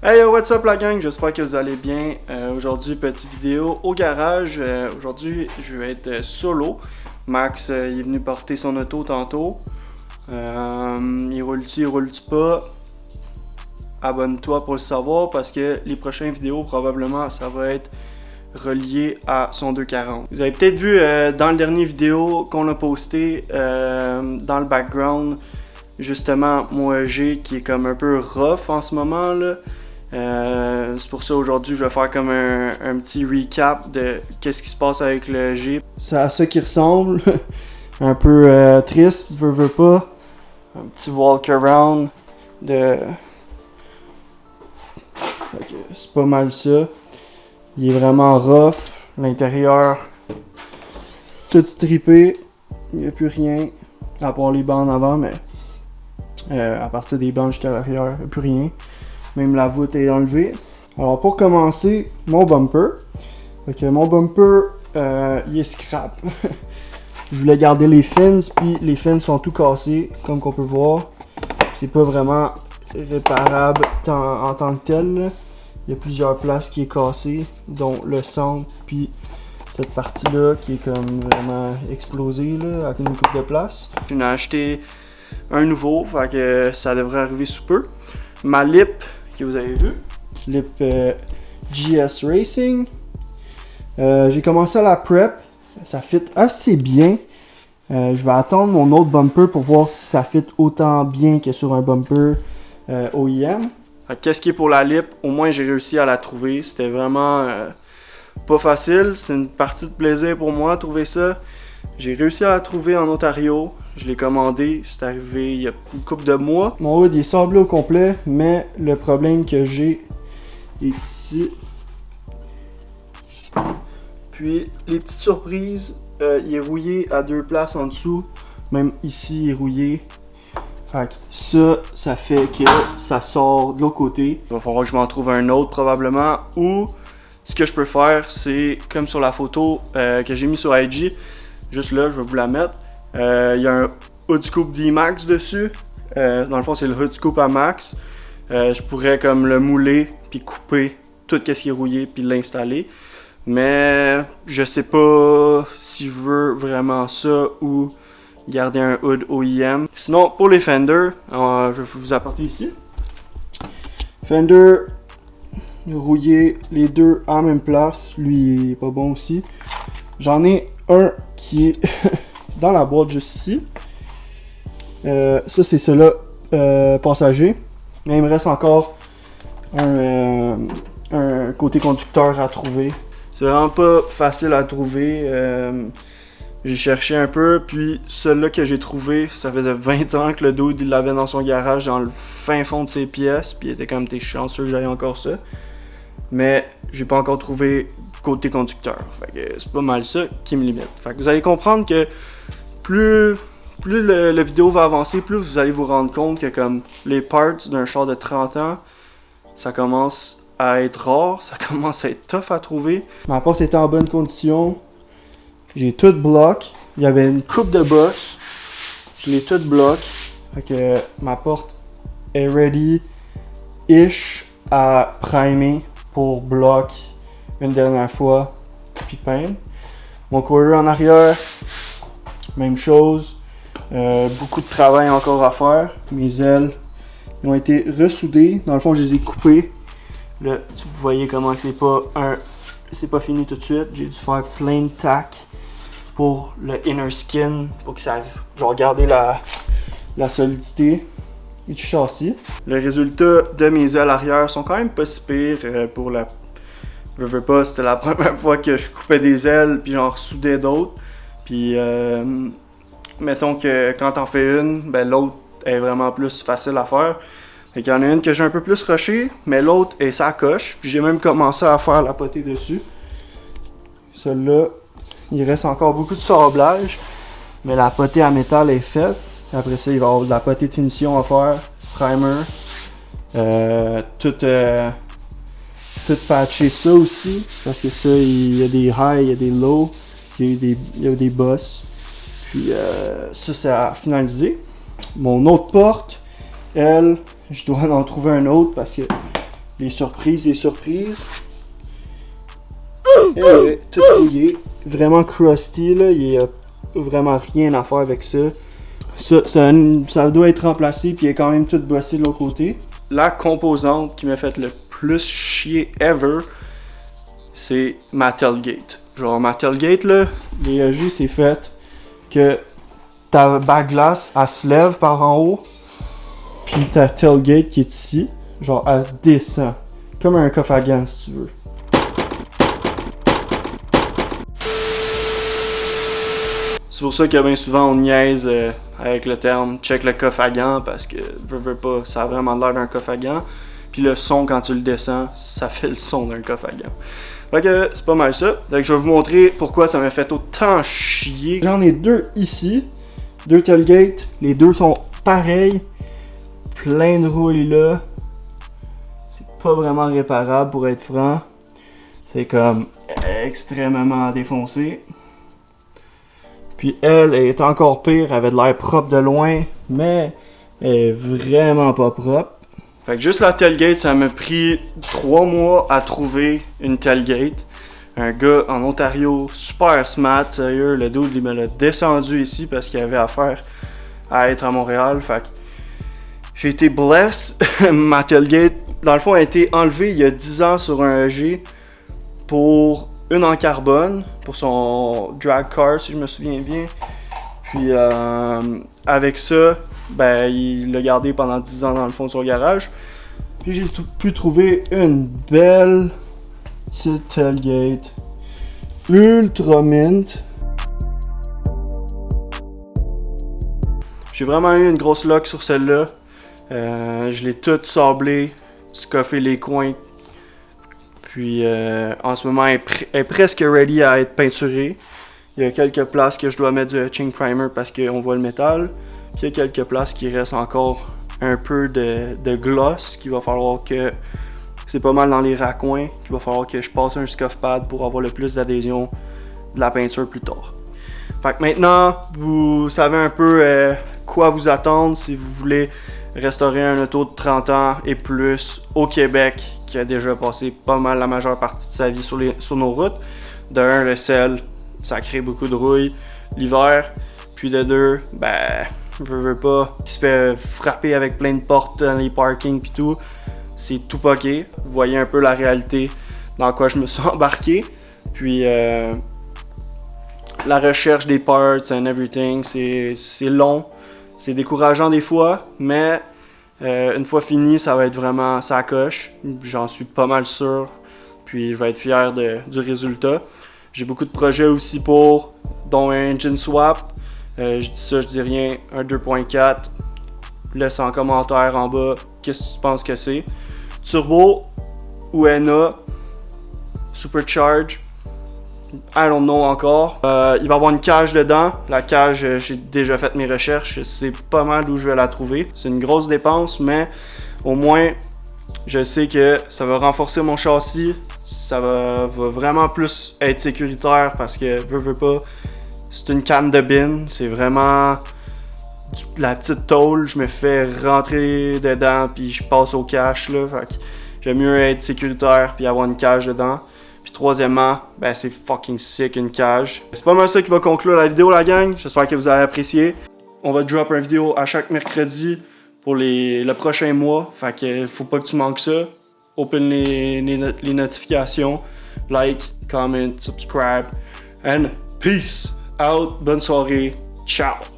Hey, what's up la gang, j'espère que vous allez bien. Aujourd'hui, petite vidéo au garage. Aujourd'hui, je vais être solo. Max, il est venu porter son auto tantôt. Il roule-tu, il roule-tu pas? Abonne-toi pour le savoir parce que les prochaines vidéos, probablement, ça va être relié à son 240. Vous avez peut-être vu dans le dernier vidéo qu'on a posté, dans le background, justement, mon EG qui est comme un peu rough en ce moment là. C'est pour ça aujourd'hui je vais faire comme un petit recap de qu'est-ce qui se passe avec le EG. C'est à ça qui ressemble, un peu triste, veux pas. Un petit walk around de... C'est pas mal ça. Il est vraiment rough, l'intérieur tout strippé, il n'y a plus rien à part les bancs en avant, mais à partir des bancs jusqu'à l'arrière, il n'y a plus rien. Même la voûte est enlevée. Alors pour commencer, mon bumper. Mon bumper, il est scrap. Je voulais garder les fins, puis les fins sont tout cassés, comme qu'on peut voir. C'est pas vraiment réparable en tant que tel. Là. Il y a plusieurs places qui est cassées, dont le centre, puis cette partie-là qui est comme vraiment explosée là, avec une coupe de place. J'en ai acheté un nouveau, fait que ça devrait arriver sous peu. Ma lip que vous avez vu, lip GS Racing. J'ai commencé à la prep, ça fit assez bien. Je vais attendre mon autre bumper pour voir si ça fit autant bien que sur un bumper OEM. Qu'est-ce qui est pour la lip? Au moins j'ai réussi à la trouver. C'était vraiment pas facile. C'est une partie de plaisir pour moi trouver ça. J'ai réussi à la trouver en Ontario. Je l'ai commandé. C'est arrivé il y a une couple de mois. Mon hood est sablé au complet, mais le problème que j'ai est ici. Puis les petites surprises, il est rouillé à deux places en dessous. Même ici il est rouillé. Fait que ça fait que ça sort de l'autre côté. Il va falloir que je m'en trouve un autre probablement. Ou ce que je peux faire, c'est comme sur la photo que j'ai mis sur IG. Juste là, je vais vous la mettre. Il y a un hood scoop D-Max dessus. Dans le fond, c'est le hood scoop à max. Je pourrais comme le mouler puis couper tout ce qui est rouillé puis l'installer. Mais je sais pas si je veux vraiment ça ou garder un hood OEM. Sinon, pour les fenders, je vais vous apporter ici. Fender rouillé, les deux en même place. Lui, il est pas bon aussi. J'en ai un qui est dans la boîte juste ici. Ça, c'est cela passager. Mais il me reste encore un côté conducteur à trouver. C'est vraiment pas facile à trouver. J'ai cherché un peu, puis celui-là que j'ai trouvé, ça faisait 20 ans que le dude il l'avait dans son garage dans le fin fond de ses pièces, puis il était comme t'es chanceux que j'aille encore ça. Mais j'ai pas encore trouvé côté conducteur. Fait que c'est pas mal ça qui me limite. Fait que vous allez comprendre que plus le vidéo va avancer, plus vous allez vous rendre compte que comme les parts d'un char de 30 ans, ça commence à être rare, ça commence à être tough à trouver. Ma porte était en bonne condition. J'ai tout bloc. Il y avait une coupe de boss. Je l'ai tout bloc. Fait que ma porte est ready-ish à primer pour bloc une dernière fois. Puis peindre. Mon quarter en arrière, même chose. Beaucoup de travail encore à faire. Mes ailes ont été ressoudées. Dans le fond, je les ai coupées. Là, vous voyez comment c'est pas fini tout de suite. J'ai dû faire plein de tacs pour le inner skin, pour que ça genre garder la solidité du châssis. Le résultat de mes ailes arrière sont quand même pas si pires pour la... Je veux pas, c'était la première fois que je coupais des ailes puis j'en soudais d'autres. Puis mettons que quand t'en fais une, ben l'autre est vraiment plus facile à faire. Fait qu'il y en a une que j'ai un peu plus rushée, mais l'autre est sa coche. Puis j'ai même commencé à faire la potée dessus. Celle-là, il reste encore beaucoup de sablage, mais la potée à métal est faite. Après ça, il va y avoir de la potée de finition à faire, primer, tout patcher ça aussi, parce que ça, il y a des highs, il y a des lows, il y a des bosses. Puis ça, c'est à finaliser. Mon autre porte, elle, je dois en trouver un autre parce que Les surprises. Et ouais, tout rouillé. Vraiment crusty, là. Il y a vraiment rien à faire avec ça. Ça doit être remplacé, puis il est quand même tout bossé de l'autre côté. La composante qui m'a fait le plus chier ever, c'est ma tailgate. Genre, ma tailgate, là, l'EAG, c'est fait que ta backglass, elle se lève par en haut, puis ta tailgate qui est ici, genre, elle descend. Comme un coffre à gants, si tu veux. C'est pour ça que bien souvent on niaise avec le terme check le coffre à gants parce que veux pas, ça a vraiment l'air d'un coffre à gants. Puis le son quand tu le descends, ça fait le son d'un coffre à gants. Fait que c'est pas mal ça. Donc je vais vous montrer pourquoi ça m'a fait autant chier. J'en ai deux ici, deux tailgates, les deux sont pareils, plein de rouille là. C'est pas vraiment réparable pour être franc. C'est comme extrêmement défoncé. Puis elle est encore pire, elle avait de l'air propre de loin, mais elle est vraiment pas propre. Fait que juste la tailgate, ça m'a pris 3 mois à trouver une tailgate. Un gars en Ontario, super smart, sérieux, le dude il me l'a descendu ici parce qu'il avait affaire à être à Montréal. Fait que j'ai été blessé. Ma tailgate, dans le fond, a été enlevée il y a 10 ans sur un EG pour une en carbone pour son drag car si je me souviens bien. Puis avec ça, ben il l'a gardé pendant 10 ans dans le fond de son garage. Puis j'ai pu trouver une belle petite tailgate ultra mint. J'ai vraiment eu une grosse lock sur celle-là. Je l'ai toute sablée, scoffé les coins. Puis en ce moment, elle est presque ready à être peinturée. Il y a quelques places que je dois mettre du etching primer parce qu'on voit le métal. Puis il y a quelques places qui restent encore un peu de gloss qu'il va falloir que... C'est pas mal dans les raccoins. Il va falloir que je passe un scuff pad pour avoir le plus d'adhésion de la peinture plus tard. Fait que maintenant, vous savez un peu quoi vous attendre si vous voulez restaurer un auto de 30 ans et plus au Québec qui a déjà passé pas mal la majeure partie de sa vie sur nos routes. De un, le sel, ça crée beaucoup de rouille l'hiver. Puis de deux, ben, veux pas, il se fait frapper avec plein de portes dans les parkings pis tout. C'est tout poqué. Vous voyez un peu la réalité dans quoi je me suis embarqué. Puis la recherche des parts and everything, c'est long. C'est décourageant des fois, mais une fois fini, ça va être vraiment ça coche. J'en suis pas mal sûr. Puis je vais être fier du résultat. J'ai beaucoup de projets aussi dont un engine swap. Je dis ça, je dis rien. Un 2.4. Laisse en commentaire en bas qu'est-ce que tu penses que c'est. Turbo ou NA. Supercharge. I don't know encore. Il va y avoir une cage dedans. La cage, j'ai déjà fait mes recherches. Je sais pas mal d'où je vais la trouver. C'est une grosse dépense, mais au moins, je sais que ça va renforcer mon châssis. Ça va vraiment plus être sécuritaire parce que, veux pas, c'est une canne de bin. C'est vraiment la petite tôle. Je me fais rentrer dedans puis je passe au cash. Là. Fait que j'aime mieux être sécuritaire puis avoir une cage dedans. Puis troisièmement, ben c'est fucking sick une cage. C'est pas mal ça qui va conclure la vidéo la gang. J'espère que vous avez apprécié. On va drop une vidéo à chaque mercredi pour le prochain mois. Fait que faut pas que tu manques ça. Open les notifications. Like, comment, subscribe. And peace out. Bonne soirée. Ciao.